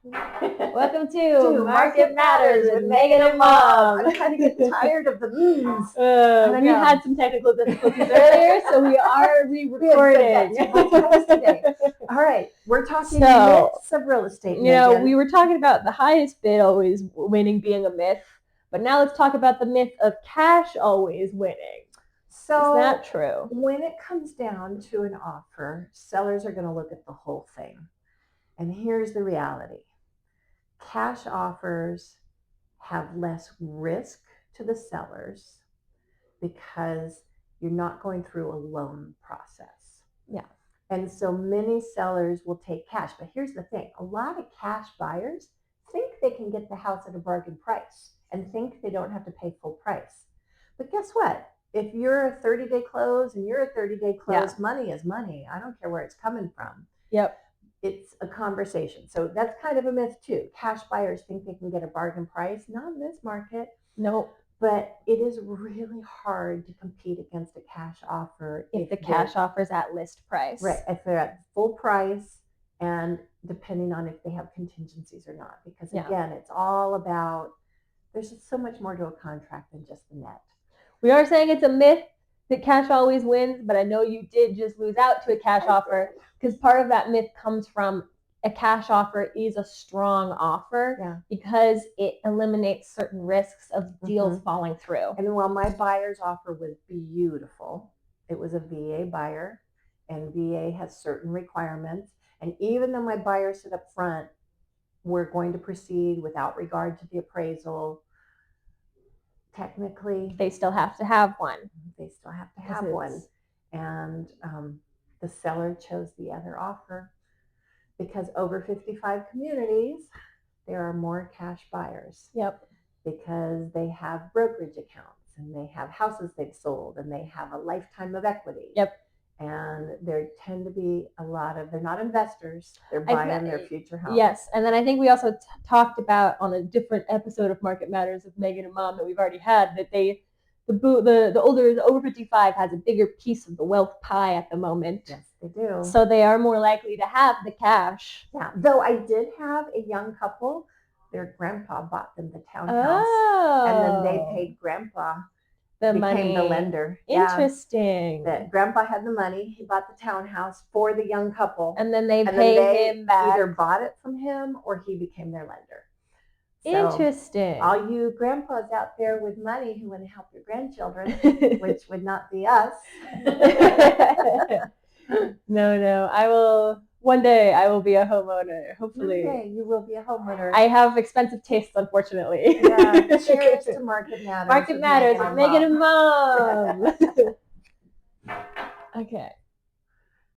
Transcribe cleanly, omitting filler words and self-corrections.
Welcome to Market Matters with Megan and Mom. I'm kind of getting tired of the We had some technical difficulties earlier, so we are re-recording. All right, we're talking myths of real estate. You know, we were talking about the highest bid always winning being a myth, but now let's talk about the myth of cash always winning. So, is that true? When it comes down to an offer, sellers are going to look at the whole thing. And here's the reality. Cash offers have less risk to the sellers because you're not going through a loan process. Yeah. And so many sellers will take cash. But here's the thing. A lot of cash buyers think they can get the house at a bargain price and think they don't have to pay full price. But guess what? If you're a 30-day close and you're a 30-day close, money is money. I don't care where it's coming from. Yep. It's a conversation. So that's kind of a myth too. Cash buyers think they can get a bargain price. Not in this market. Nope. But it is really hard to compete against a cash offer. If the cash offer is at list price. Right. If they're at full price and depending on if they have contingencies or not. Because again, it's all about, there's just so much more to a contract than just the net. We are saying it's a myth that cash always wins, but I know you did just lose out to a cash offer because part of that myth comes from a cash offer is a strong offer because it eliminates certain risks of deals falling through. And while my buyer's offer was beautiful, it was a VA buyer, and VA has certain requirements. And even though my buyer said up front, we're going to proceed without regard to the appraisal, technically they still have to have one. And the seller chose the other offer because over 55 communities, there are more cash buyers. Yep. Because they have brokerage accounts and they have houses they've sold and they have a lifetime of equity. Yep. And there tend to be a lot of, they're not investors, they're buying their future house. Yes. And then I think we also talked about on a different episode of Market Matters with Megan and Mom that we've already had that the over 55 has a bigger piece of the wealth pie at the moment. Yes, they do. So they are more likely to have the cash. Yeah. Though I did have a young couple, their grandpa bought them the townhouse. And then they paid grandpa. The became money. The lender. Interesting. That grandpa had the money. He bought the townhouse for the young couple. And then they paid him back. Either bought it from him or he became their lender. So, interesting. All you grandpas out there with money who want to help your grandchildren, which would not be us. No. One day I will be a homeowner, hopefully. One day you will be a homeowner. I have expensive tastes, unfortunately. Yeah. Cheers to Market Matters. Market Matters with Megan and Mom. Okay.